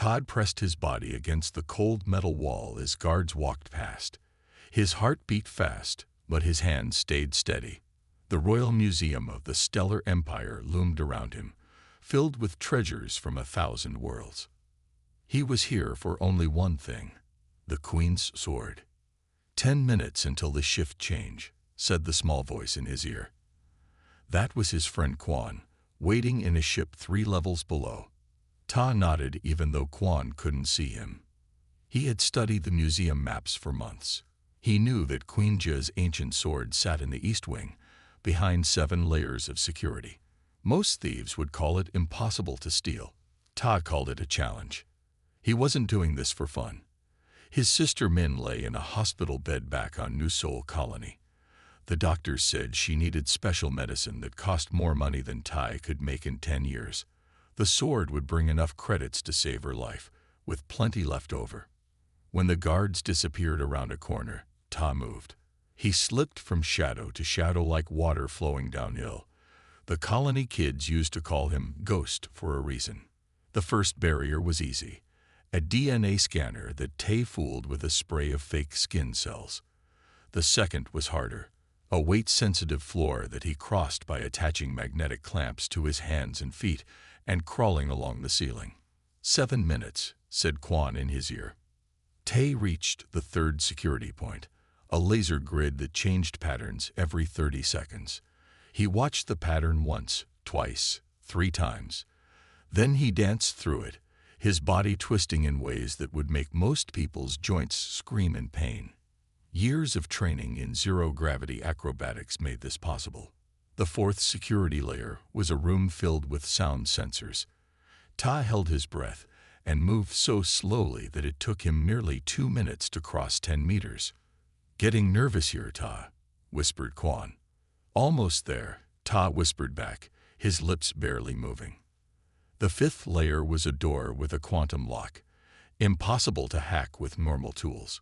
Todd pressed his body against the cold metal wall as guards walked past. His heart beat fast, but his hands stayed steady. The Royal Museum of the Stellar Empire loomed around him, filled with treasures from 1,000 worlds. He was here for only one thing: the Queen's sword. 10 minutes until the shift change, said the small voice in his ear. That was his friend Quan, waiting in a ship 3 levels below. Ta nodded even though Quan couldn't see him. He had studied the museum maps for months. He knew that Queen Zhe's ancient sword sat in the East Wing, behind 7 layers of security. Most thieves would call it impossible to steal. Ta called it a challenge. He wasn't doing this for fun. His sister Min lay in a hospital bed back on New Seoul Colony. The doctors said she needed special medicine that cost more money than Tai could make in 10 years. The sword would bring enough credits to save her life, with plenty left over. When the guards disappeared around a corner, Ta moved. He slipped from shadow to shadow like water flowing downhill. The colony kids used to call him Ghost for a reason. The first barrier was easy: a DNA scanner that Tay fooled with a spray of fake skin cells. The second was harder: a weight-sensitive floor that he crossed by attaching magnetic clamps to his hands and feet and crawling along the ceiling. 7 minutes, said Quan in his ear. Tay reached the 3rd security point, a laser grid that changed patterns every 30 seconds. He watched the pattern once, twice, 3 times. Then he danced through it, his body twisting in ways that would make most people's joints scream in pain. Years of training in zero-gravity acrobatics made this possible. The 4th security layer was a room filled with sound sensors. Ta held his breath and moved so slowly that it took him nearly 2 minutes to cross 10 meters. "Getting nervous here, Ta," whispered Quan. "Almost there," Ta whispered back, his lips barely moving. The 5th layer was a door with a quantum lock, impossible to hack with normal tools.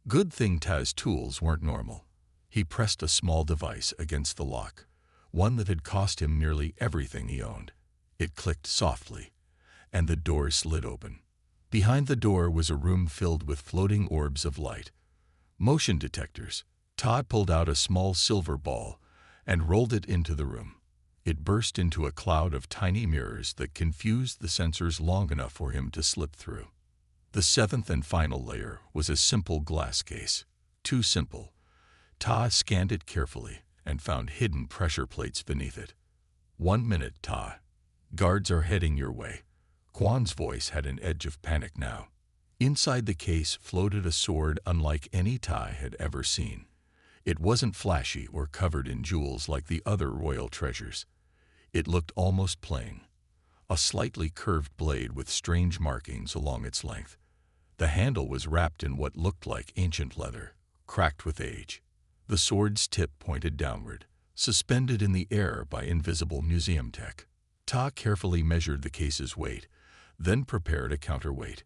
Good thing Ta's tools weren't normal. He pressed a small device against the lock, one that had cost him nearly everything he owned. It clicked softly, and the door slid open. Behind the door was a room filled with floating orbs of light. Motion detectors. Todd pulled out a small silver ball and rolled it into the room. It burst into a cloud of tiny mirrors that confused the sensors long enough for him to slip through. The 7th and final layer was a simple glass case. Too simple. Ta scanned it carefully and found hidden pressure plates beneath it. 1 minute, Ta. Guards are heading your way. Quan's voice had an edge of panic now. Inside the case floated a sword unlike any Tai had ever seen. It wasn't flashy or covered in jewels like the other royal treasures. It looked almost plain. A slightly curved blade with strange markings along its length. The handle was wrapped in what looked like ancient leather, cracked with age. The sword's tip pointed downward, suspended in the air by invisible museum tech. Ta carefully measured the case's weight, then prepared a counterweight.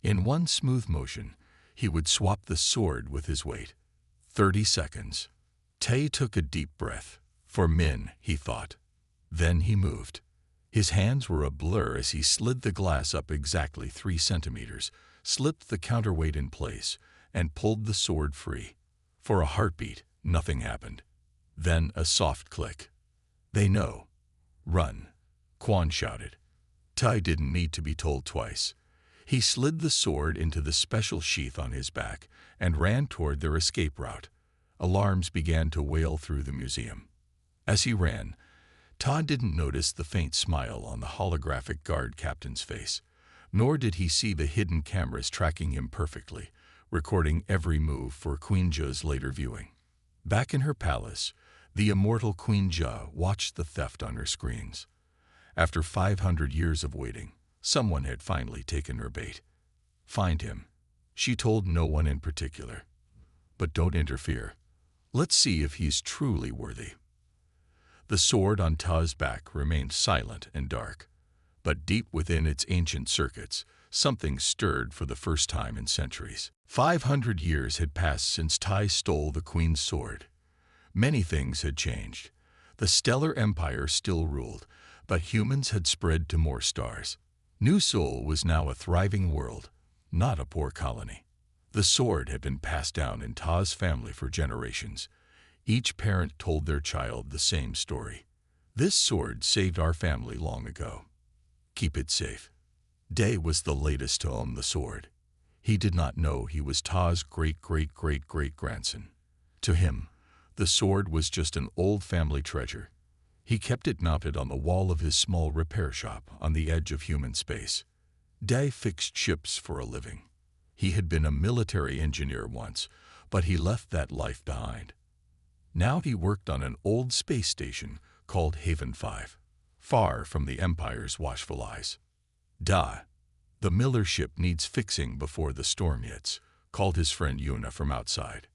In one smooth motion, he would swap the sword with his weight. 30 seconds. Tay took a deep breath. For Min, he thought. Then he moved. His hands were a blur as he slid the glass up exactly 3 centimeters, slipped the counterweight in place, and pulled the sword free. For a heartbeat, nothing happened. Then a soft click. "They know. Run," Quan shouted. Tai didn't need to be told twice. He slid the sword into the special sheath on his back and ran toward their escape route. Alarms began to wail through the museum. As he ran, Todd didn't notice the faint smile on the holographic guard captain's face, nor did he see the hidden cameras tracking him perfectly, recording every move for Queen Zhe's later viewing. Back in her palace, the immortal Queen Zhe watched the theft on her screens. After 500 years of waiting, someone had finally taken her bait. "Find him," she told no one in particular. "But don't interfere. Let's see if he's truly worthy." The sword on Ta's back remained silent and dark, but deep within its ancient circuits, something stirred for the first time in centuries. 500 years had passed since Tai stole the Queen's sword. Many things had changed. The Stellar Empire still ruled, but humans had spread to more stars. New Seoul was now a thriving world, not a poor colony. The sword had been passed down in Ta's family for generations. Each parent told their child the same story. This sword saved our family long ago. Keep it safe. Dae was the latest to own the sword. He did not know he was Ta's great-great-great-great-grandson. To him, the sword was just an old family treasure. He kept it mounted on the wall of his small repair shop on the edge of human space. Dae fixed ships for a living. He had been a military engineer once, but he left that life behind. Now he worked on an old space station called Haven 5, far from the Empire's watchful eyes. "Da, the Miller ship needs fixing before the storm hits," called his friend Yuna from outside.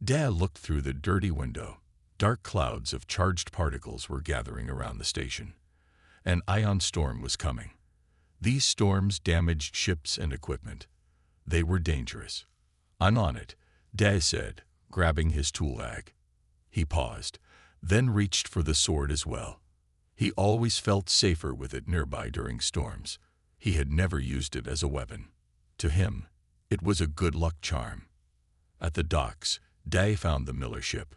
Da looked through the dirty window. Dark clouds of charged particles were gathering around the station. An ion storm was coming. These storms damaged ships and equipment. They were dangerous. "I'm on it," Da said, grabbing his tool bag. He paused, then reached for the sword as well. He always felt safer with it nearby during storms. He had never used it as a weapon. To him, it was a good luck charm. At the docks, Da found the Miller ship.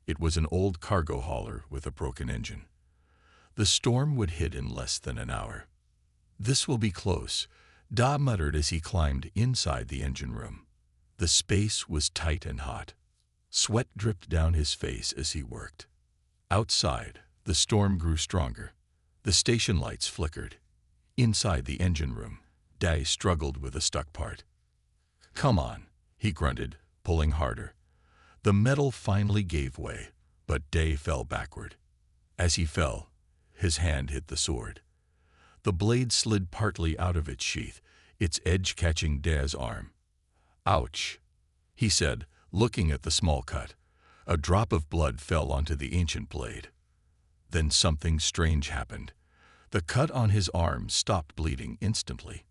It was an old cargo hauler with a broken engine. The storm would hit in less than an hour. "This will be close," Da muttered as he climbed inside the engine room. The space was tight and hot. Sweat dripped down his face as he worked. Outside, the storm grew stronger. The station lights flickered. Inside the engine room, Da struggled with a stuck part. "Come on," he grunted, pulling harder. The metal finally gave way, but Da fell backward. As he fell, his hand hit the sword. The blade slid partly out of its sheath, its edge catching Da's arm. "Ouch," he said, looking at the small cut. A drop of blood fell onto the ancient blade. Then something strange happened. The cut on his arm stopped bleeding instantly.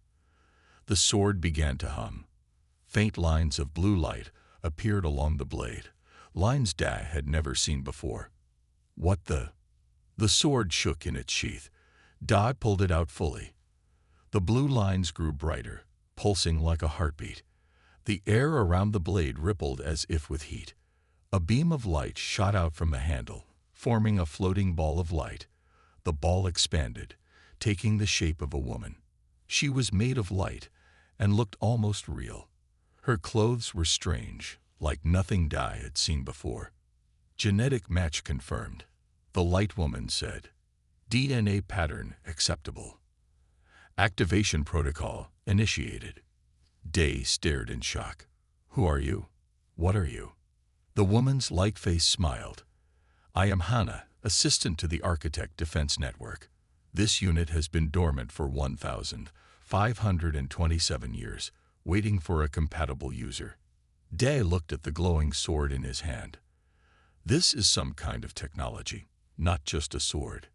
The sword began to hum. Faint lines of blue light appeared along the blade, lines Da had never seen before. "What the?" The sword shook in its sheath. Da pulled it out fully. The blue lines grew brighter, pulsing like a heartbeat. The air around the blade rippled as if with heat. A beam of light shot out from the handle, forming a floating ball of light. The ball expanded, taking the shape of a woman. She was made of light and looked almost real. Her clothes were strange, like nothing Da had seen before. "Genetic match confirmed," the light woman said. "DNA pattern acceptable. Activation protocol initiated." Da stared in shock. "Who are you? What are you?" The woman's light face smiled. "I am Hannah, assistant to the Architect Defense Network. This unit has been dormant for 1,527 years, waiting for a compatible user." Da looked at the glowing sword in his hand. "This is some kind of technology, not just a sword."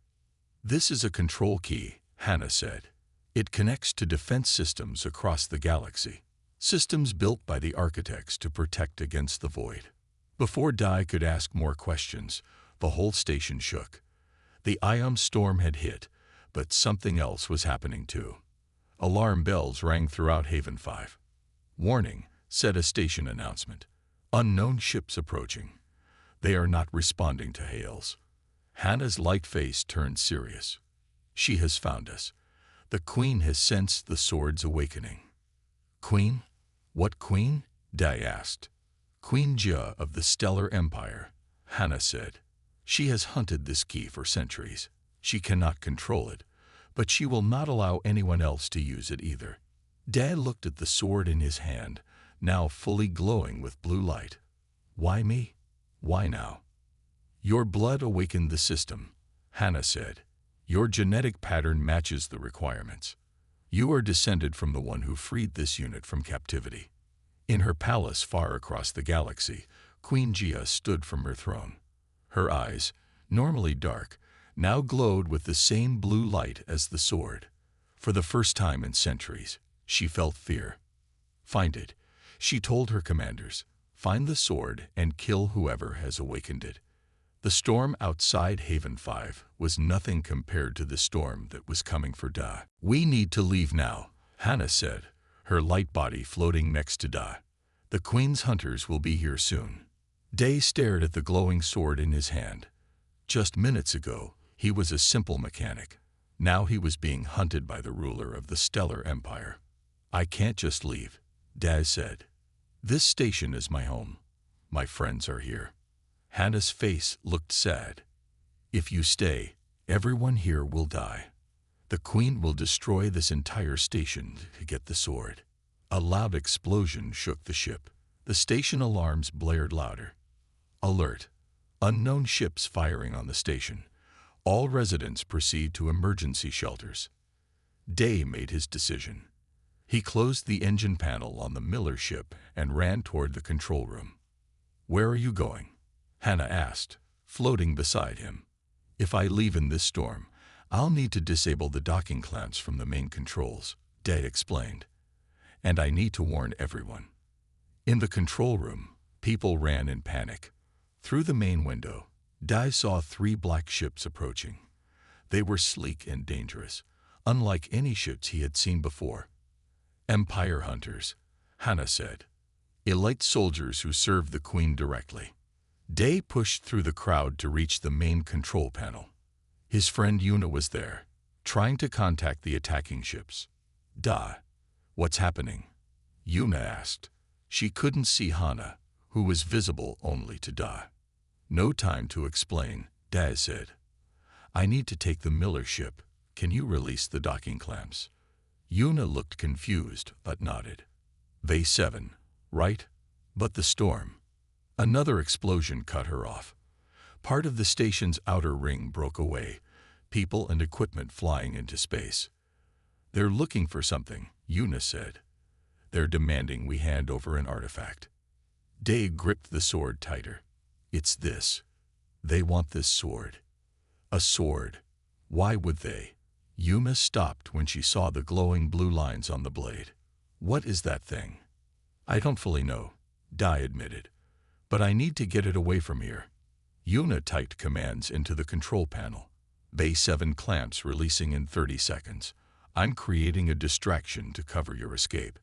"This is a control key," Hannah said. "It connects to defense systems across the galaxy, systems built by the architects to protect against the void." Before Da could ask more questions, the whole station shook. The ion storm had hit, but something else was happening too. Alarm bells rang throughout Haven 5. "Warning," said a station announcement. "Unknown ships approaching. They are not responding to hails." Hannah's light face turned serious. "She has found us. The Queen has sensed the sword's awakening." "Queen? What queen?" Da asked. "Queen Jia of the Stellar Empire," Hannah said. "She has hunted this key for centuries. She cannot control it, but she will not allow anyone else to use it either." Da looked at the sword in his hand, now fully glowing with blue light. "Why me? Why now?" "Your blood awakened the system," Hannah said. "Your genetic pattern matches the requirements. You are descended from the one who freed this unit from captivity." In her palace far across the galaxy, Queen Jia stood from her throne. Her eyes, normally dark, now glowed with the same blue light as the sword. For the first time in centuries, she felt fear. "Find it," she told her commanders. "Find the sword and kill whoever has awakened it." The storm outside Haven 5 was nothing compared to the storm that was coming for Da. "We need to leave now," Hannah said, her light body floating next to Da. "The Queen's hunters will be here soon." Day stared at the glowing sword in his hand. Just minutes ago, he was a simple mechanic. Now he was being hunted by the ruler of the Stellar Empire. "I can't just leave," Daz said. "This station is my home. My friends are here." Hannah's face looked sad. "If you stay, everyone here will die. The Queen will destroy this entire station to get the sword." A loud explosion shook the ship. The station alarms blared louder. "Alert! Unknown ships firing on the station. All residents proceed to emergency shelters." Day made his decision. He closed the engine panel on the Miller ship and ran toward the control room. "Where are you going?" Hannah asked, floating beside him. "If I leave in this storm, I'll need to disable the docking clamps from the main controls," Day explained. "And I need to warn everyone." In the control room, people ran in panic. Through the main window, Day saw 3 black ships approaching. They were sleek and dangerous, unlike any ships he had seen before. "Empire hunters," Hannah said. "Elite soldiers who serve the Queen directly." Day pushed through the crowd to reach the main control panel. His friend Yuna was there, trying to contact the attacking ships. "Da, what's happening?" Yuna asked. She couldn't see Hannah, who was visible only to Da. "No time to explain," Daz said. "I need to take the Miller ship. Can you release the docking clamps?" Yuna looked confused, but nodded. "Bay 7, right? But the storm." Another explosion cut her off. Part of the station's outer ring broke away, people and equipment flying into space. "They're looking for something," Yuna said. "They're demanding we hand over an artifact." Day gripped the sword tighter. "It's this. They want this sword." "A sword? Why would they?" Yuna stopped when she saw the glowing blue lines on the blade. "What is that thing?" "I don't fully know," Dai admitted. "But I need to get it away from here." Yuna typed commands into the control panel. "Bay 7 clamps releasing in 30 seconds. I'm creating a distraction to cover your escape."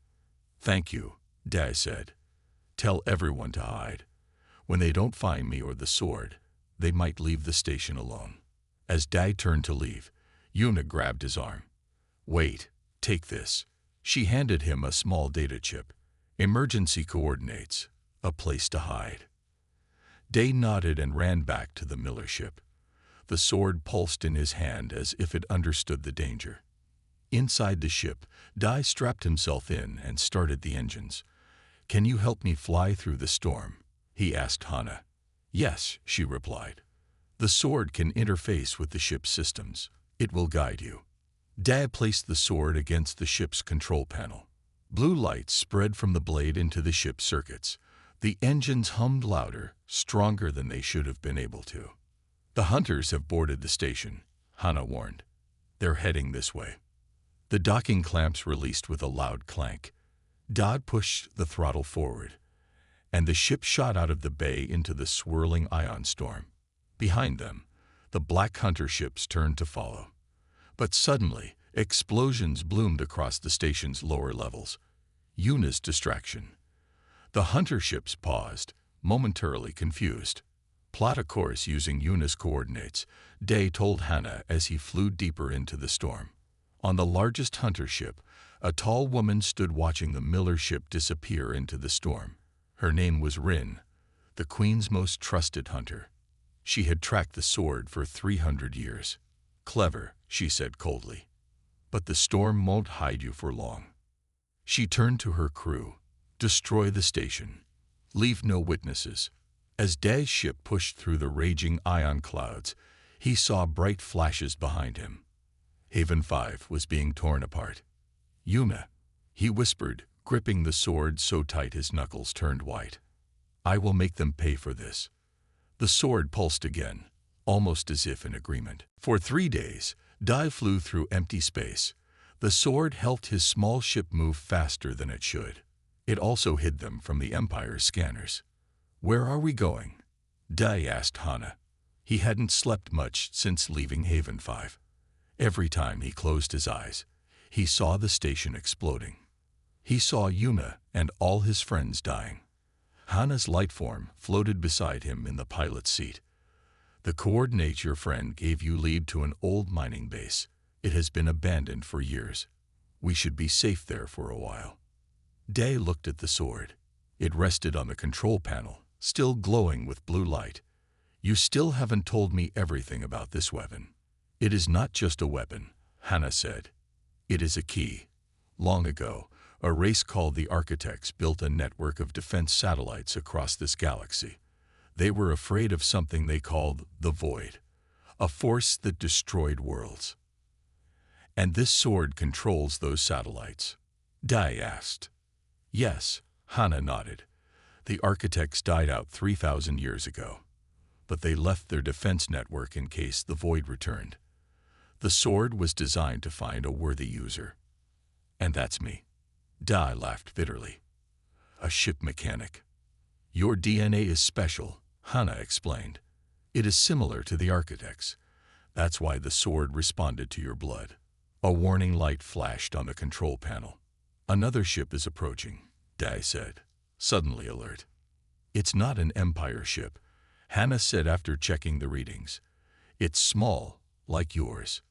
"Thank you," Dai said. "Tell everyone to hide. When they don't find me or the sword, they might leave the station alone." As Dai turned to leave, Yuna grabbed his arm. "Wait, take this." She handed him a small data chip. "Emergency coordinates. A place to hide." Day nodded and ran back to the Miller ship. The sword pulsed in his hand as if it understood the danger. Inside the ship, Dai strapped himself in and started the engines. "Can you help me fly through the storm?" he asked Hannah. "Yes," she replied. "The sword can interface with the ship's systems. It will guide you." Dai placed the sword against the ship's control panel. Blue light spread from the blade into the ship's circuits. The engines hummed louder, stronger than they should have been able to. "The hunters have boarded the station," Hannah warned. "They're heading this way." The docking clamps released with a loud clank. Dodd pushed the throttle forward, and the ship shot out of the bay into the swirling ion storm. Behind them, the black hunter ships turned to follow. But suddenly, explosions bloomed across the station's lower levels. Yuna's distraction. The hunter ships paused, momentarily confused. "Plot a course using Yuna's coordinates," Day told Hannah as he flew deeper into the storm. On the largest hunter ship, a tall woman stood watching the Miller ship disappear into the storm. Her name was Rin, the Queen's most trusted hunter. She had tracked the sword for 300 years. "Clever," she said coldly. "But the storm won't hide you for long." She turned to her crew. "Destroy the station. Leave no witnesses." As Day's ship pushed through the raging ion clouds, he saw bright flashes behind him. Haven 5 was being torn apart. "Yuna," he whispered, gripping the sword so tight his knuckles turned white. "I will make them pay for this." The sword pulsed again, almost as if in agreement. For 3 days, Dai flew through empty space. The sword helped his small ship move faster than it should. It also hid them from the Empire's scanners. "Where are we going?" Dai asked Hannah. He hadn't slept much since leaving Haven 5. Every time he closed his eyes, he saw the station exploding. He saw Yuna and all his friends dying. Hana's light form floated beside him in the pilot's seat. The coordinates your friend gave you lead to an old mining base. It has been abandoned for years. We should be safe there for a while. Day looked at the sword. It rested on the control panel, still glowing with blue light. You still haven't told me everything about this weapon. It is not just a weapon, Hana said. It is a key. Long ago, a race called the Architects built a network of defense satellites across this galaxy. They were afraid of something they called the Void, a force that destroyed worlds. And this sword controls those satellites? Dai asked. Yes, Hana nodded. The Architects died out 3,000 years ago, but they left their defense network in case the Void returned. The sword was designed to find a worthy user. And that's me. Dai laughed bitterly. A ship mechanic. Your DNA is special, Hana explained. It is similar to the Architects. That's why the sword responded to your blood. A warning light flashed on the control panel. Another ship is approaching, Dai said, suddenly alert. It's not an Empire ship, Hana said after checking the readings. It's small, like yours.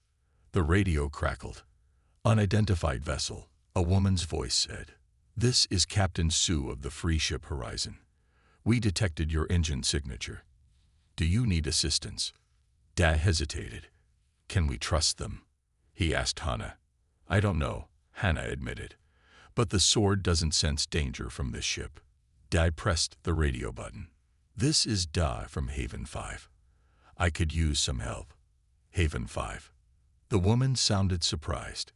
The radio crackled. Unidentified vessel, a woman's voice said. This is Captain Sue of the Free Ship Horizon. We detected your engine signature. Do you need assistance? Dai hesitated. Can we trust them? He asked Hana. I don't know, Hana admitted. But the sword doesn't sense danger from this ship. Dai pressed the radio button. This is Da from Haven 5. I could use some help. Haven 5. The woman sounded surprised.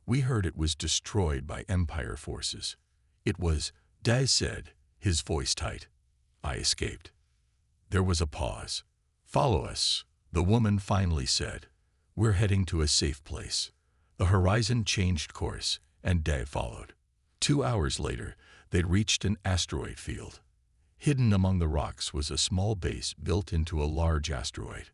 We heard it was destroyed by Empire forces. It was, Dai said, his voice tight. I escaped. There was a pause. Follow us, the woman finally said. We're heading to a safe place. The horizon changed course, and Dai followed. 2 hours later, they'd reached an asteroid field. Hidden among the rocks was a small base built into a large asteroid.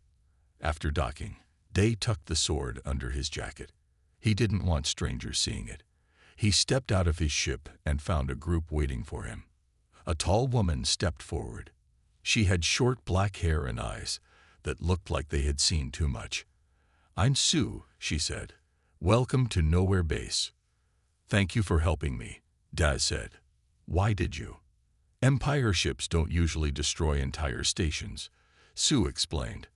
After docking, Dai tucked the sword under his jacket. He didn't want strangers seeing it. He stepped out of his ship and found a group waiting for him. A tall woman stepped forward. She had short black hair and eyes that looked like they had seen too much. I'm Sue, she said. Welcome to Nowhere Base. Thank you for helping me, Dai said. Why did you? Empire ships don't usually destroy entire stations, Sue explained.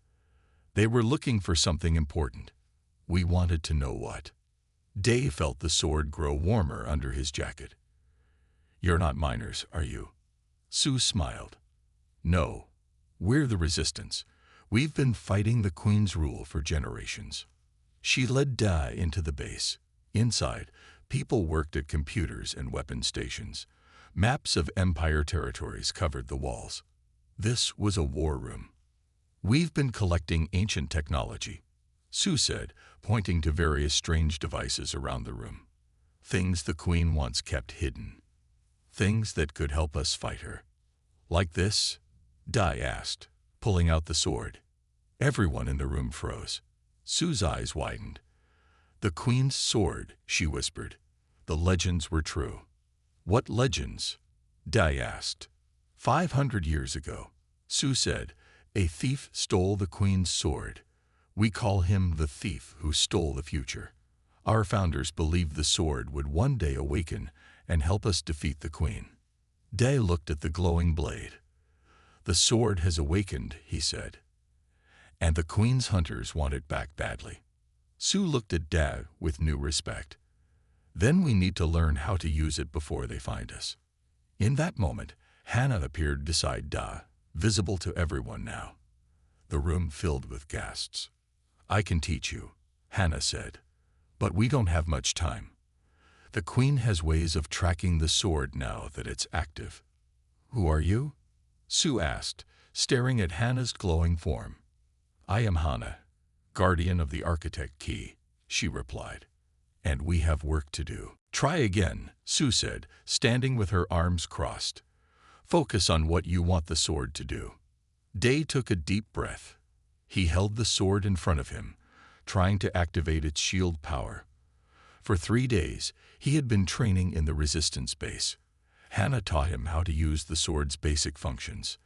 They were looking for something important. We wanted to know what. Dai felt the sword grow warmer under his jacket. You're not miners, are you? Sue smiled. No, we're the Resistance. We've been fighting the Queen's rule for generations. She led Dai into the base. Inside, people worked at computers and weapon stations. Maps of Empire territories covered the walls. This was a war room. We've been collecting ancient technology, Sue said, pointing to various strange devices around the room. Things the Queen once kept hidden. Things that could help us fight her. Like this? Dai asked, pulling out the sword. Everyone in the room froze. Sue's eyes widened. The Queen's sword, she whispered. The legends were true. What legends? Dai asked. 500 years ago, Sue said, a thief stole the Queen's sword. We call him the thief who stole the future. Our founders believed the sword would one day awaken and help us defeat the Queen. Dai looked at the glowing blade. The sword has awakened, he said. And the Queen's hunters want it back badly. Sue looked at Dai with new respect. Then we need to learn how to use it before they find us. In that moment, Hana appeared beside Dai, visible to everyone now. The room filled with gasps. I can teach you, Hana said. But we don't have much time. The Queen has ways of tracking the sword now that it's active. Who are you? Sue asked, staring at Hana's glowing form. I am Hana, guardian of the Architect Key, she replied. And we have work to do. Try again, Sue said, standing with her arms crossed. Focus on what you want the sword to do. Dai took a deep breath. He held the sword in front of him, trying to activate its shield power. For 3 days, he had been training in the resistance base. Hannah taught him how to use the sword's basic functions.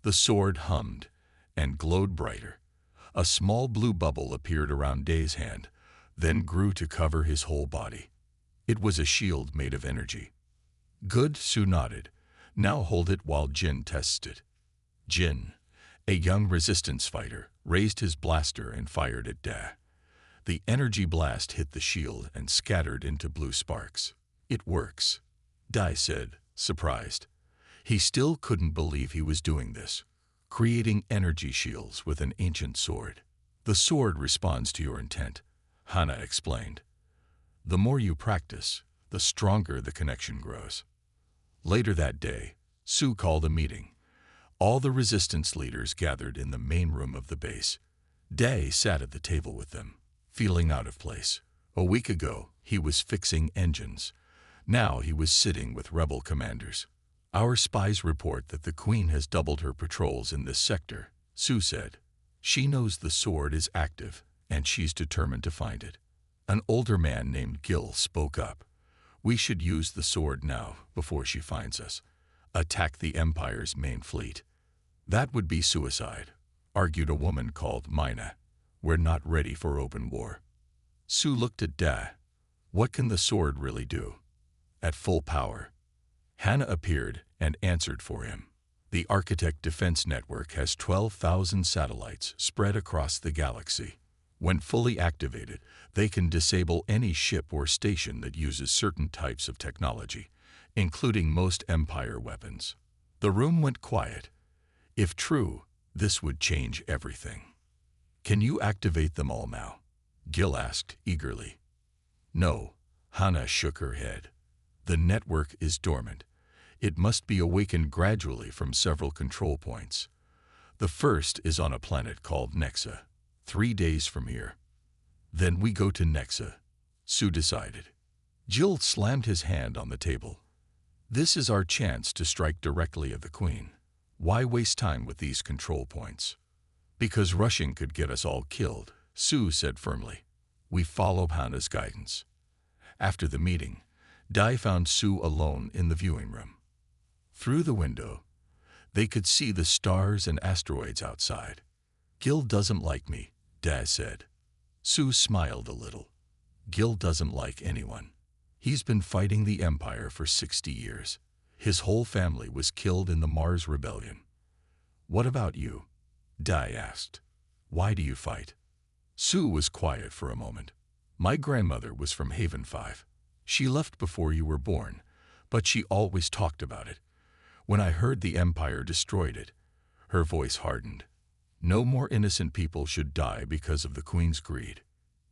The sword hummed and glowed brighter. A small blue bubble appeared around Day's hand, then grew to cover his whole body. It was a shield made of energy. Good, Sue nodded. Now hold it while Jin tests it. Jin, a young resistance fighter, raised his blaster and fired at Da. The energy blast hit the shield and scattered into blue sparks. It works, Da said, surprised. He still couldn't believe he was doing this, creating energy shields with an ancient sword. The sword responds to your intent, Hannah explained. The more you practice, the stronger the connection grows. Later that day, Sue called a meeting. All the resistance leaders gathered in the main room of the base. Day sat at the table with them, feeling out of place. A week ago, he was fixing engines. Now he was sitting with rebel commanders. Our spies report that the Queen has doubled her patrols in this sector, Sue said. She knows the sword is active, and she's determined to find it. An older man named Gil spoke up. We should use the sword now, before she finds us. Attack the Empire's main fleet. That would be suicide, argued a woman called Mina. We're not ready for open war. Sue looked at Da. What can the sword really do? At full power. Hannah appeared and answered for him. The Architect Defense Network has 12,000 satellites spread across the galaxy. When fully activated, they can disable any ship or station that uses certain types of technology, including most Empire weapons. The room went quiet. If true, this would change everything. Can you activate them all now? Gil asked eagerly. No, Hannah shook her head. The network is dormant. It must be awakened gradually from several control points. The first is on a planet called Nexa, 3 days from here. Then we go to Nexa, Sue decided. Jill slammed his hand on the table. This is our chance to strike directly at the Queen. Why waste time with these control points? Because rushing could get us all killed, Sue said firmly. We follow Hannah's guidance. After the meeting, Dai found Sue alone in the viewing room. Through the window, they could see the stars and asteroids outside. Gil doesn't like me, Dai said. Sue smiled a little. Gil doesn't like anyone. He's been fighting the Empire for 60 years. His whole family was killed in the Mars Rebellion. What about you? Dai asked. Why do you fight? Sue was quiet for a moment. My grandmother was from Haven 5. She left before you were born, but she always talked about it. When I heard the Empire destroyed it, her voice hardened. No more innocent people should die because of the Queen's greed.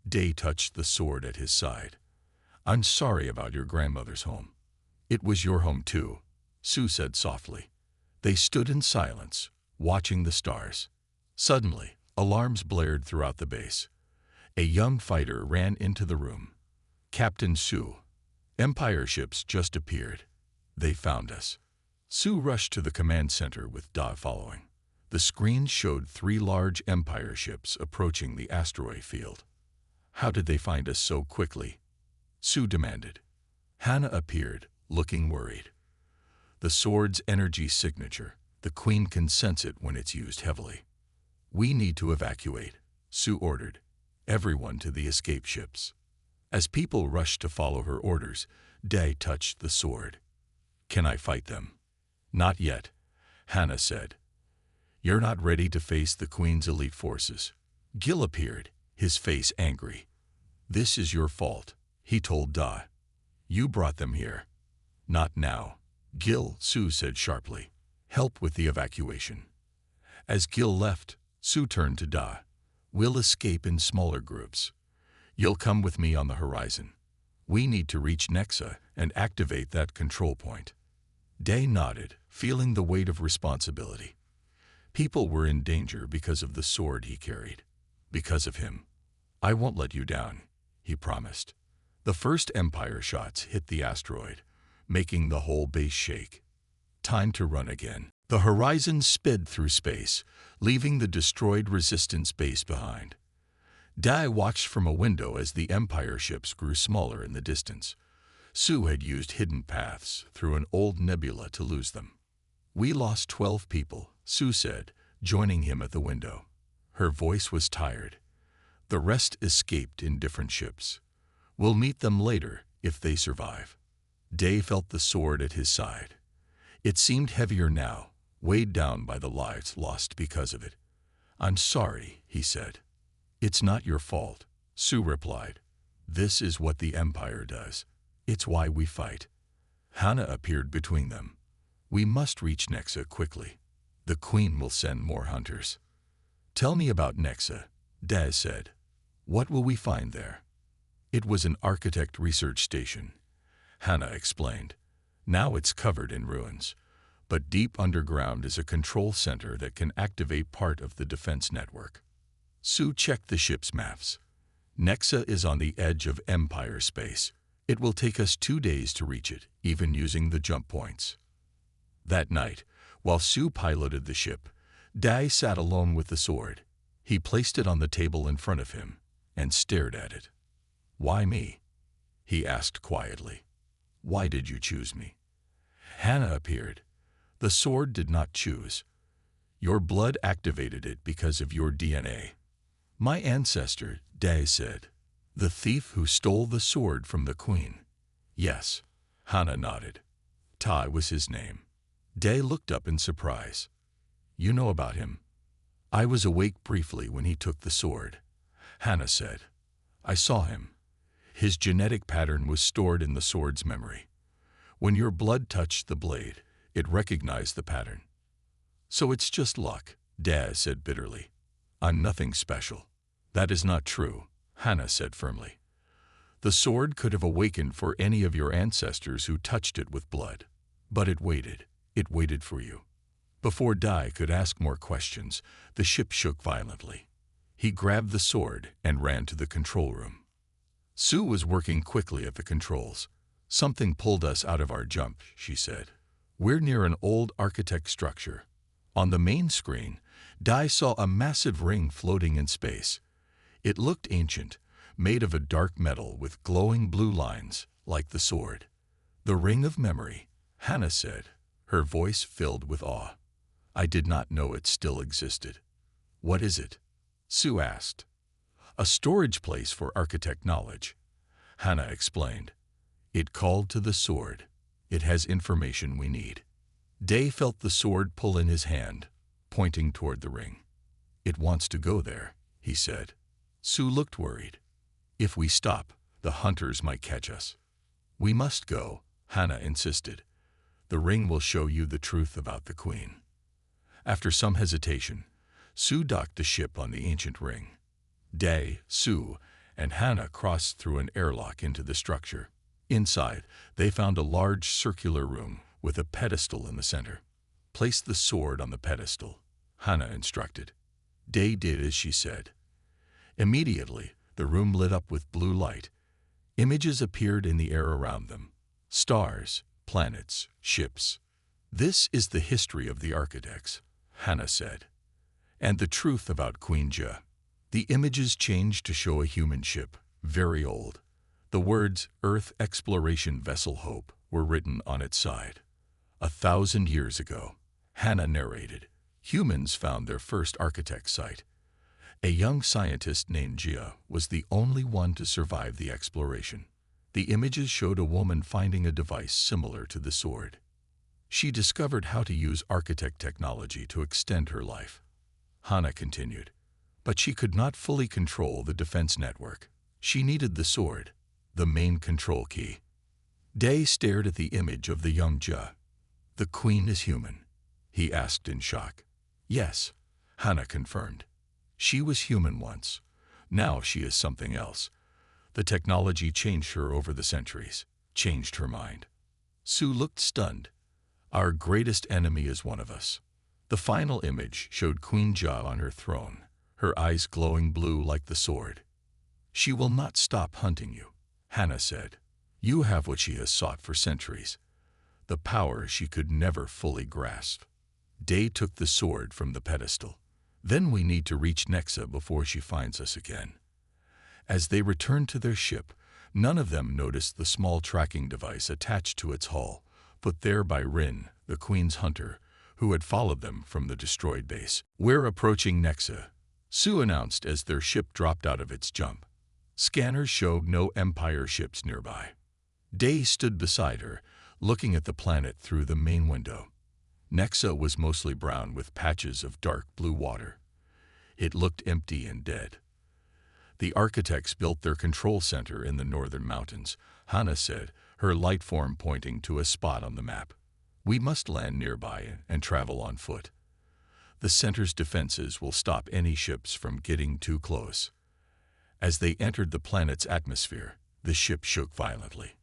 Day touched the sword at his side. I'm sorry about your grandmother's home. It was your home too, Sue said softly. They stood in silence, watching the stars. Suddenly, alarms blared throughout the base. A young fighter ran into the room. Captain Sue. Empire ships just appeared. They found us. Sue rushed to the command center with Da following. The screen showed 3 large Empire ships approaching the asteroid field. How did they find us so quickly? Sue demanded. Hannah appeared, looking worried. The sword's energy signature. The Queen can sense it when it's used heavily. We need to evacuate, Sue ordered. Everyone to the escape ships. As people rushed to follow her orders, Day touched the sword. Can I fight them? Not yet, Hannah said. You're not ready to face the Queen's elite forces. Gil appeared, his face angry. This is your fault, he told Da. You brought them here. Not now. Gil, Sue said sharply. Help with the evacuation. As Gil left, Sue turned to Da. We'll escape in smaller groups. You'll come with me on the horizon. We need to reach Nexa and activate that control point. Day nodded, feeling the weight of responsibility. People were in danger because of the sword he carried. Because of him. I won't let you down, he promised. The first Empire shots hit the asteroid, making the whole base shake. Time to run again. The horizon sped through space, leaving the destroyed resistance base behind. Dai watched from a window as the Empire ships grew smaller in the distance. Sue had used hidden paths through an old nebula to lose them. "We lost 12 people," Sue said, joining him at the window. Her voice was tired. "The rest escaped in different ships. We'll meet them later if they survive." Day felt the sword at his side. It seemed heavier now, weighed down by the lives lost because of it. "I'm sorry," he said. "It's not your fault," Sue replied. "This is what the Empire does. It's why we fight." Hannah appeared between them. "We must reach Nexa quickly. The Queen will send more hunters." "Tell me about Nexa," Daz said. "What will we find there?" "It was an architect research station," Hannah explained. "Now it's covered in ruins, but deep underground is a control center that can activate part of the defense network." Sue checked the ship's maps. "Nexa is on the edge of Empire space. It will take us 2 days to reach it, even using the jump points." That night, while Sue piloted the ship, Dai sat alone with the sword. He placed it on the table in front of him and stared at it. "Why me?" he asked quietly. "Why did you choose me?" Hannah appeared. "The sword did not choose. Your blood activated it because of your DNA." "My ancestor," Dai said. "The thief who stole the sword from the Queen." "Yes," Hannah nodded. "Tai was his name." Dai looked up in surprise. "You know about him?" "I was awake briefly when he took the sword," Hannah said. "I saw him. His genetic pattern was stored in the sword's memory. When your blood touched the blade, it recognized the pattern." "So it's just luck," Daz said bitterly. "I'm nothing special." "That is not true," Hannah said firmly. "The sword could have awakened for any of your ancestors who touched it with blood. But it waited. It waited for you." Before Dai could ask more questions, the ship shook violently. He grabbed the sword and ran to the control room. Sue was working quickly at the controls. "Something pulled us out of our jump," she said. "We're near an old architect structure." On the main screen, Dai saw a massive ring floating in space. It looked ancient, made of a dark metal with glowing blue lines, like the sword. "The Ring of Memory," Hannah said, her voice filled with awe. "I did not know it still existed." "What is it?" Sue asked. "A storage place for architect knowledge," Hannah explained. "It called to the sword. It has information we need." Day felt the sword pull in his hand, pointing toward the ring. "It wants to go there," he said. Sue looked worried. "If we stop, the hunters might catch us." "We must go," Hannah insisted. "The ring will show you the truth about the Queen." After some hesitation, Sue docked the ship on the ancient ring. Day, Sue, and Hannah crossed through an airlock into the structure. Inside, they found a large circular room with a pedestal in the center. "Place the sword on the pedestal," Hannah instructed. Day did as she said. Immediately, the room lit up with blue light. Images appeared in the air around them. Stars, planets, ships. "This is the history of the architects," Hannah said. "And the truth about Queen Ja." The images changed to show a human ship, very old. The words, "Earth Exploration Vessel Hope," were written on its side. 1,000 years ago, Hannah narrated, humans found their first architect site. A young scientist named Gia was the only one to survive the exploration. The images showed a woman finding a device similar to the sword. She discovered how to use architect technology to extend her life. Hannah continued, but she could not fully control the defense network. She needed the sword, the main control key. Day stared at the image of the young Gia. "The Queen is human?" he asked in shock. "Yes," Hannah confirmed. "She was human once. Now she is something else. The technology changed her over the centuries, changed her mind." Sue looked stunned. "Our greatest enemy is one of us." The final image showed Queen Ja on her throne, her eyes glowing blue like the sword. "She will not stop hunting you," Hannah said. "You have what she has sought for centuries, the power she could never fully grasp." Day took the sword from the pedestal. Then we need to reach Nexa before she finds us again. As they returned to their ship, none of them noticed the small tracking device attached to its hull, put there by Rin, the Queen's hunter, who had followed them from the destroyed base. "We're approaching Nexa," Sue announced as their ship dropped out of its jump. Scanners showed no Empire ships nearby. Day stood beside her, looking at the planet through the main window. Nexa was mostly brown with patches of dark blue water. It looked empty and dead. "The architects built their control center in the northern mountains," Hannah said, her light form pointing to a spot on the map. "We must land nearby and travel on foot. The center's defenses will stop any ships from getting too close." As they entered the planet's atmosphere, the ship shook violently.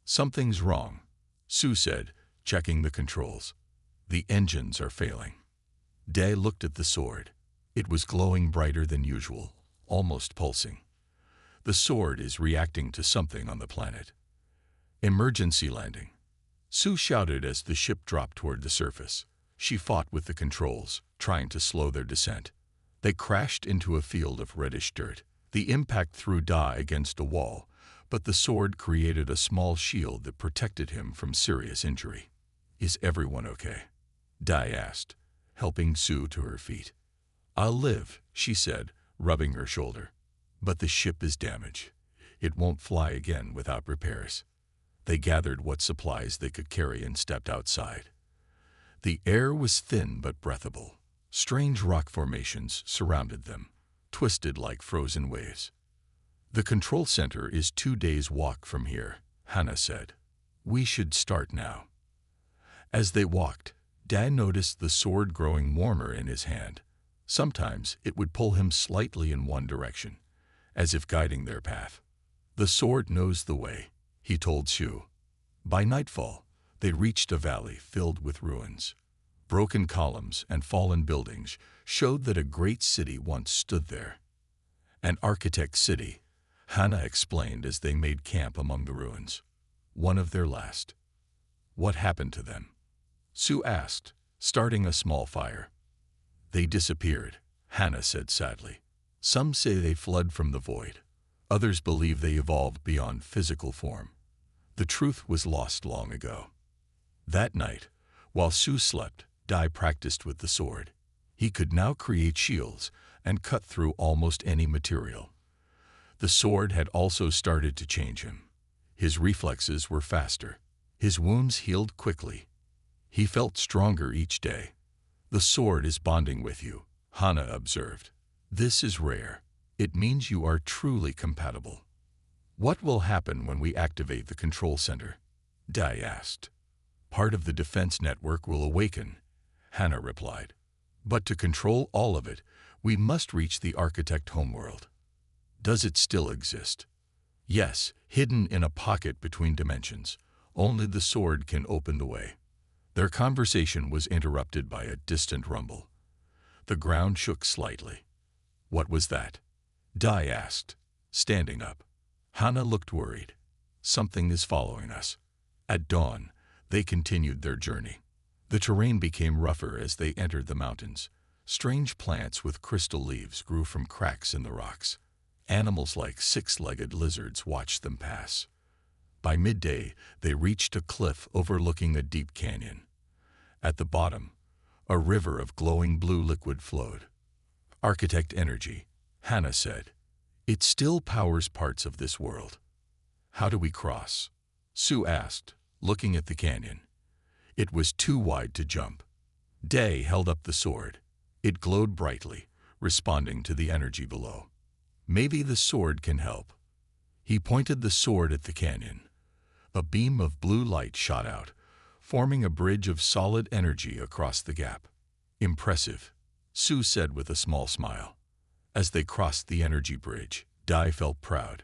"Something's wrong," Sue said, checking the controls. "The engines are failing." Day looked at the sword. It was glowing brighter than usual, almost pulsing. "The sword is reacting to something on the planet." "Emergency landing," Sue shouted as the ship dropped toward the surface. She fought with the controls, trying to slow their descent. They crashed into a field of reddish dirt. The impact threw Dai against a wall, but the sword created a small shield that protected him from serious injury. "Is everyone okay?" Dai asked, helping Sue to her feet. "I'll live," she said, rubbing her shoulder. "But the ship is damaged. It won't fly again without repairs." They gathered what supplies they could carry and stepped outside. The air was thin but breathable. Strange rock formations surrounded them, twisted like frozen waves. "The control center is 2 days' walk from here," Hannah said. "We should start now." As they walked, Dan noticed the sword growing warmer in his hand. Sometimes it would pull him slightly in one direction, as if guiding their path. "The sword knows the way," he told Sue. By nightfall, they reached a valley filled with ruins. Broken columns and fallen buildings showed that a great city once stood there. "An architect's city," Hannah explained as they made camp among the ruins. "One of their last." "What happened to them?" Sue asked, starting a small fire. "They disappeared," Hannah said sadly. "Some say they fled from the void. Others believe they evolved beyond physical form. The truth was lost long ago." That night, while Sue slept, Dai practiced with the sword. He could now create shields and cut through almost any material. The sword had also started to change him. His reflexes were faster. His wounds healed quickly. He felt stronger each day. "The sword is bonding with you," Hannah observed. "This is rare. It means you are truly compatible." "What will happen when we activate the control center?" Dai asked. "Part of the defense network will awaken," Hannah replied. "But to control all of it, we must reach the architect homeworld." "Does it still exist?" "Yes, hidden in a pocket between dimensions. Only the sword can open the way." Their conversation was interrupted by a distant rumble. The ground shook slightly. "What was that?" Dai asked, standing up. Hannah looked worried. "Something is following us." At dawn, they continued their journey. The terrain became rougher as they entered the mountains. Strange plants with crystal leaves grew from cracks in the rocks. Animals like 6-legged lizards watched them pass. By midday, they reached a cliff overlooking a deep canyon. At the bottom, a river of glowing blue liquid flowed. "Architect energy," Hannah said. "It still powers parts of this world." "How do we cross?" Sue asked, looking at the canyon. It was too wide to jump. Day held up the sword. It glowed brightly, responding to the energy below. "Maybe the sword can help." He pointed the sword at the canyon. A beam of blue light shot out, forming a bridge of solid energy across the gap. "Impressive," Sue said with a small smile. As they crossed the energy bridge, Dai felt proud.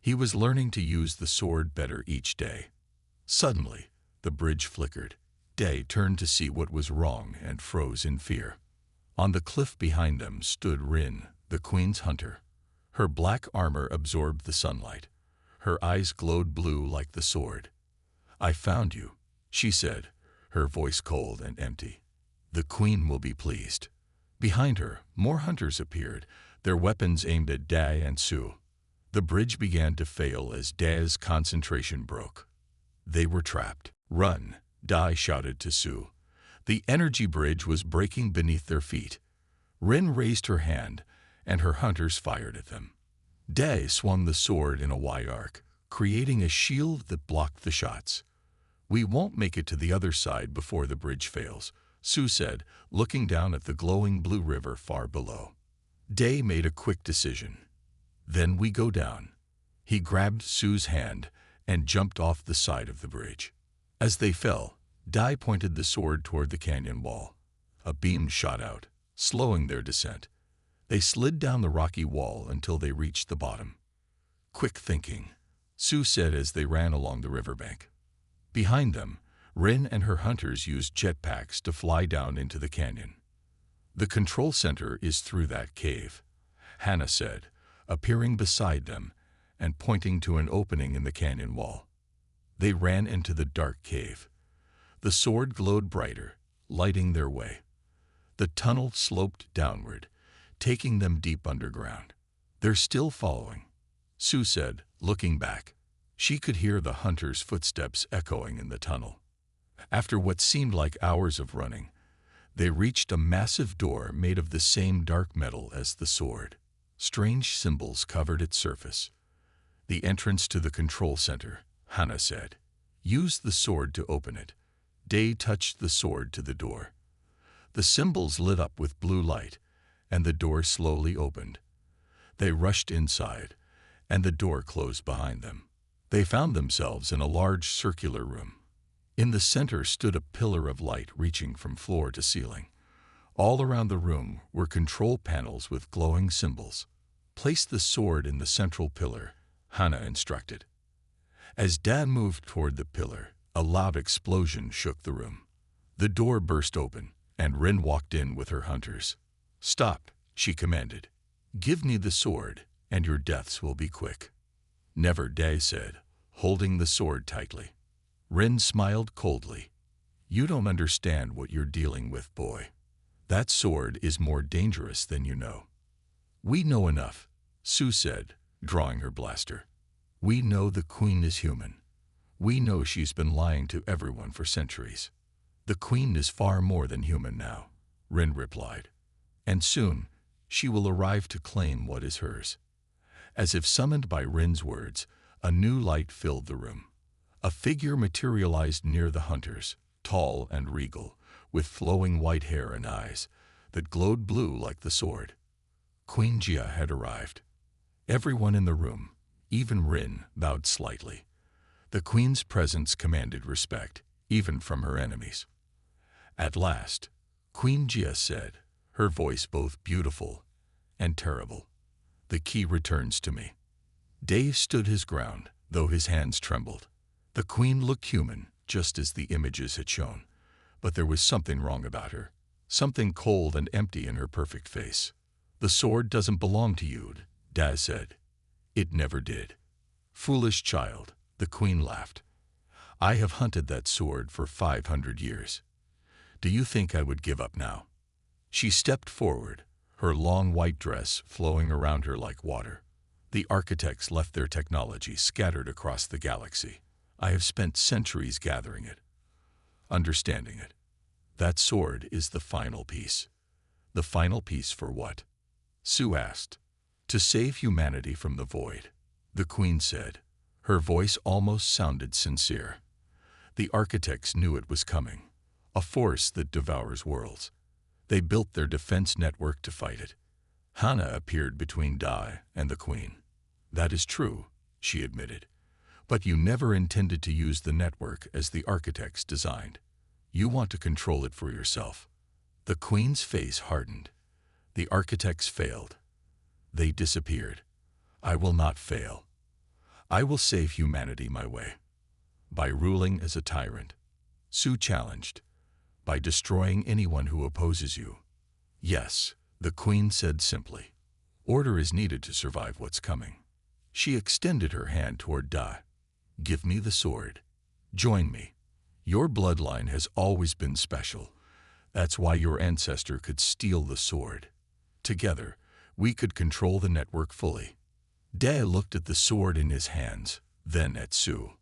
He was learning to use the sword better each day. Suddenly, the bridge flickered. Dai turned to see what was wrong and froze in fear. On the cliff behind them stood Rin, the Queen's hunter. Her black armor absorbed the sunlight. Her eyes glowed blue like the sword. "I found you," she said, her voice cold and empty. The queen will be pleased. Behind her, more hunters appeared, their weapons aimed at Dai and Sue. The bridge began to fail as Dai's concentration broke. They were trapped. Run, Dai shouted to Sue. The energy bridge was breaking beneath their feet. Rin raised her hand, and her hunters fired at them. Dai swung the sword in a wide arc, creating a shield that blocked the shots. We won't make it to the other side before the bridge fails, Sue said, looking down at the glowing blue river far below. Dai made a quick decision. Then we go down. He grabbed Sue's hand and jumped off the side of the bridge. As they fell, Dai pointed the sword toward the canyon wall. A beam shot out, slowing their descent. They slid down the rocky wall until they reached the bottom. Quick thinking, Sue said as they ran along the riverbank. Behind them, Rin and her hunters used jetpacks to fly down into the canyon. The control center is through that cave, Hannah said, appearing beside them and pointing to an opening in the canyon wall. They ran into the dark cave. The sword glowed brighter, lighting their way. The tunnel sloped downward, taking them deep underground. They're still following, Sue said, looking back. She could hear the hunters' footsteps echoing in the tunnel. After what seemed like hours of running, they reached a massive door made of the same dark metal as the sword. Strange symbols covered its surface. The entrance to the control center, Hannah said. Use the sword to open it. Dai touched the sword to the door. The symbols lit up with blue light, and the door slowly opened. They rushed inside, and the door closed behind them. They found themselves in a large circular room. In the center stood a pillar of light reaching from floor to ceiling. All around the room were control panels with glowing symbols. Place the sword in the central pillar, Hannah instructed. As Dai moved toward the pillar, a loud explosion shook the room. The door burst open, and Rin walked in with her hunters. Stop, she commanded. Give me the sword, and your deaths will be quick. Never, Dai said, holding the sword tightly. Rin smiled coldly. You don't understand what you're dealing with, boy. That sword is more dangerous than you know. We know enough, Sue said, drawing her blaster. We know the queen is human. We know she's been lying to everyone for centuries. The queen is far more than human now, Rin replied. And soon, she will arrive to claim what is hers. As if summoned by Rin's words, a new light filled the room. A figure materialized near the hunters, tall and regal, with flowing white hair and eyes that glowed blue like the sword. Queen Jia had arrived. Everyone in the room, even Rin, bowed slightly. The queen's presence commanded respect, even from her enemies. At last, Queen Jia said, her voice both beautiful and terrible, the key returns to me. Dave stood his ground, though his hands trembled. The queen looked human, just as the images had shown, but there was something wrong about her, something cold and empty in her perfect face. The sword doesn't belong to you, Dai said. It never did. Foolish child, the queen laughed. I have hunted that sword for 500 years. Do you think I would give up now? She stepped forward, her long white dress flowing around her like water. The architects left their technology scattered across the galaxy. I have spent centuries gathering it, understanding it. That sword is the final piece. The final piece for what? Sue asked. To save humanity from the void, the queen said. Her voice almost sounded sincere. The architects knew it was coming, a force that devours worlds. They built their defense network to fight it. Hannah appeared between Dai and the queen. That is true, she admitted. But you never intended to use the network as the architects designed. You want to control it for yourself. The queen's face hardened. The architects failed. They disappeared. I will not fail. I will save humanity my way. By ruling as a tyrant, Sue challenged. By destroying anyone who opposes you. Yes, the queen said simply. Order is needed to survive what's coming. She extended her hand toward Dai. Give me the sword. Join me. Your bloodline has always been special, That's why your ancestor could steal the sword. Together, we could control the network fully. Dai looked at the sword in his hands, then at Sue.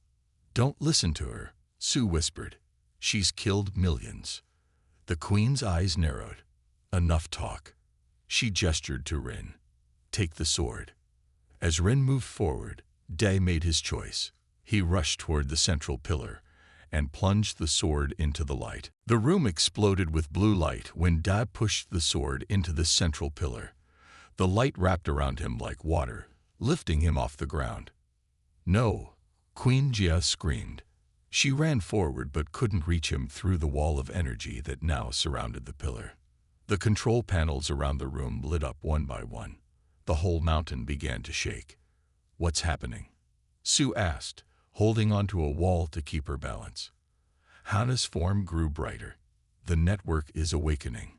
Don't listen to her, Sue whispered. She's killed millions. The queen's eyes narrowed. Enough talk. She gestured to Rin. Take the sword. As Rin moved forward, Dai made his choice. He rushed toward the central pillar and plunged the sword into the light. The room exploded with blue light when Dai pushed the sword into the central pillar. The light wrapped around him like water, lifting him off the ground. No, Queen Jia screamed. She ran forward but couldn't reach him through the wall of energy that now surrounded the pillar. The control panels around the room lit up one by one. The whole mountain began to shake. What's happening? Sue asked, holding onto a wall to keep her balance. Hana's form grew brighter. The network is awakening.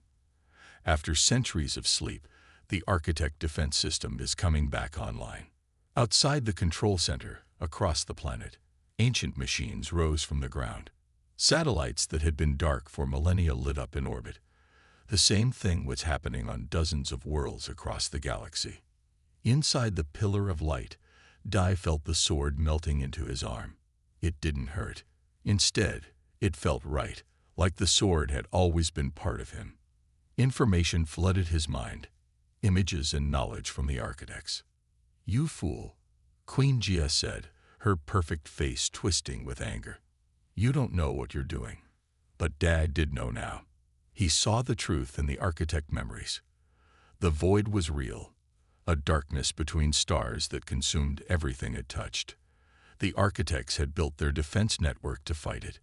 After centuries of sleep, the architect defense system is coming back online. Outside the control center, across the planet, ancient machines rose from the ground. Satellites that had been dark for millennia lit up in orbit. The same thing was happening on dozens of worlds across the galaxy. Inside the pillar of light, Dai felt the sword melting into his arm. It didn't hurt. Instead, it felt right, like the sword had always been part of him. Information flooded his mind, images and knowledge from the architects. You fool, Queen Jia said, her perfect face twisting with anger. You don't know what you're doing. But Dad did know now. He saw the truth in the architect memories. The void was real, a darkness between stars that consumed everything it touched. The architects had built their defense network to fight it,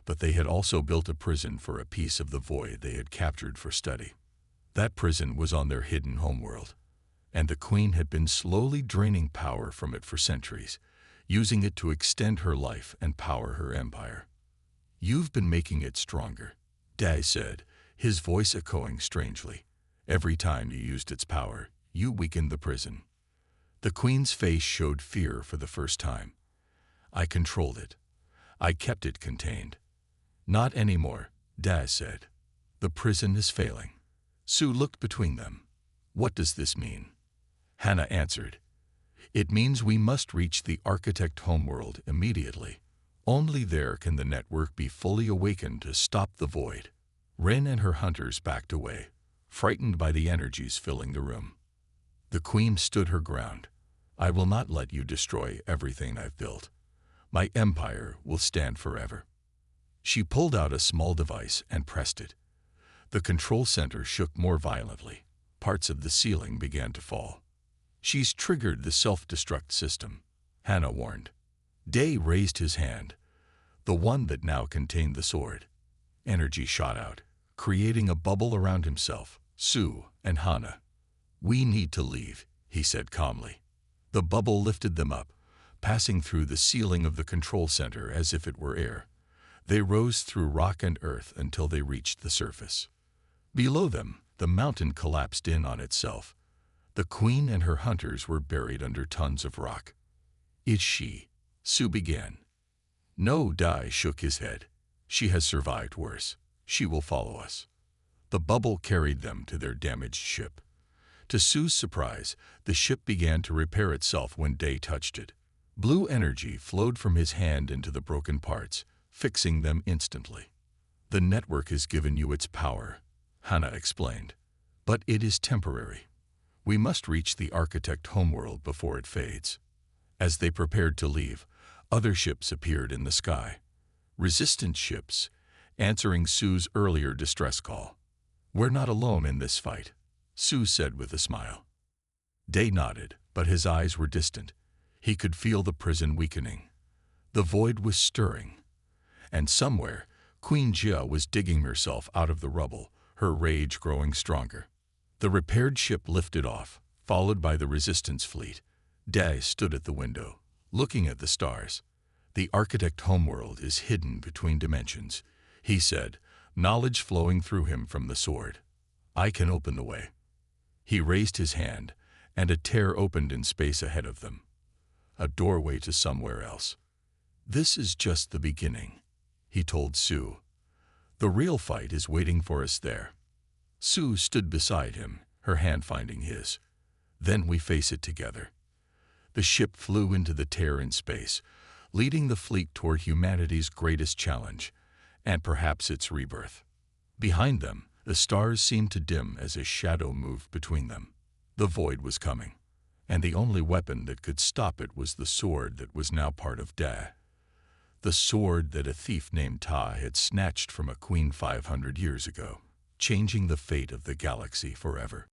but they had also built a prison for a piece of the void they had captured for study. That prison was on their hidden homeworld, and the queen had been slowly draining power from it for centuries, using it to extend her life and power her empire. You've been making it stronger, Dai said, his voice echoing strangely. Every time you used its power, you weakened the prison. The queen's face showed fear for the first time. I controlled it. I kept it contained. Not anymore, Dai said. The prison is failing. Sue looked between them. What does this mean? Hana answered. It means we must reach the architect homeworld immediately. Only there can the network be fully awakened to stop the void. Rin and her hunters backed away, frightened by the energies filling the room. The queen stood her ground. I will not let you destroy everything I've built. My empire will stand forever. She pulled out a small device and pressed it. The control center shook more violently. Parts of the ceiling began to fall. She's triggered the self-destruct system, Hana warned. Dai raised his hand, the one that now contained the sword. Energy shot out, creating a bubble around himself, Sue, and Hana. We need to leave, he said calmly. The bubble lifted them up, passing through the ceiling of the control center as if it were air. They rose through rock and earth until they reached the surface. Below them, the mountain collapsed in on itself. The queen and her hunters were buried under tons of rock. Is she? Sue began. No, Dai shook his head. She has survived worse. She will follow us. The bubble carried them to their damaged ship. To Sue's surprise, the ship began to repair itself when Dai touched it. Blue energy flowed from his hand into the broken parts, fixing them instantly. The network has given you its power, Hana explained. But it is temporary. We must reach the architect homeworld before it fades. As they prepared to leave, other ships appeared in the sky. Resistance ships, answering Sue's earlier distress call. We're not alone in this fight, Sue said with a smile. Dai nodded, but his eyes were distant. He could feel the prison weakening. The void was stirring. And somewhere, Queen Jia was digging herself out of the rubble, her rage growing stronger. The repaired ship lifted off, followed by the resistance fleet. Dai stood at the window, looking at the stars. The architect homeworld is hidden between dimensions, he said, knowledge flowing through him from the sword. I can open the way. He raised his hand, and a tear opened in space ahead of them. A doorway to somewhere else. This is just the beginning, he told Sue. The real fight is waiting for us there. Sue stood beside him, her hand finding his. Then we face it together. The ship flew into the tear in space, leading the fleet toward humanity's greatest challenge, and perhaps its rebirth. Behind them, the stars seemed to dim as a shadow moved between them. The void was coming, and the only weapon that could stop it was the sword that was now part of Da. The sword that a thief named Ta had snatched from a queen 500 years ago, changing the fate of the galaxy forever.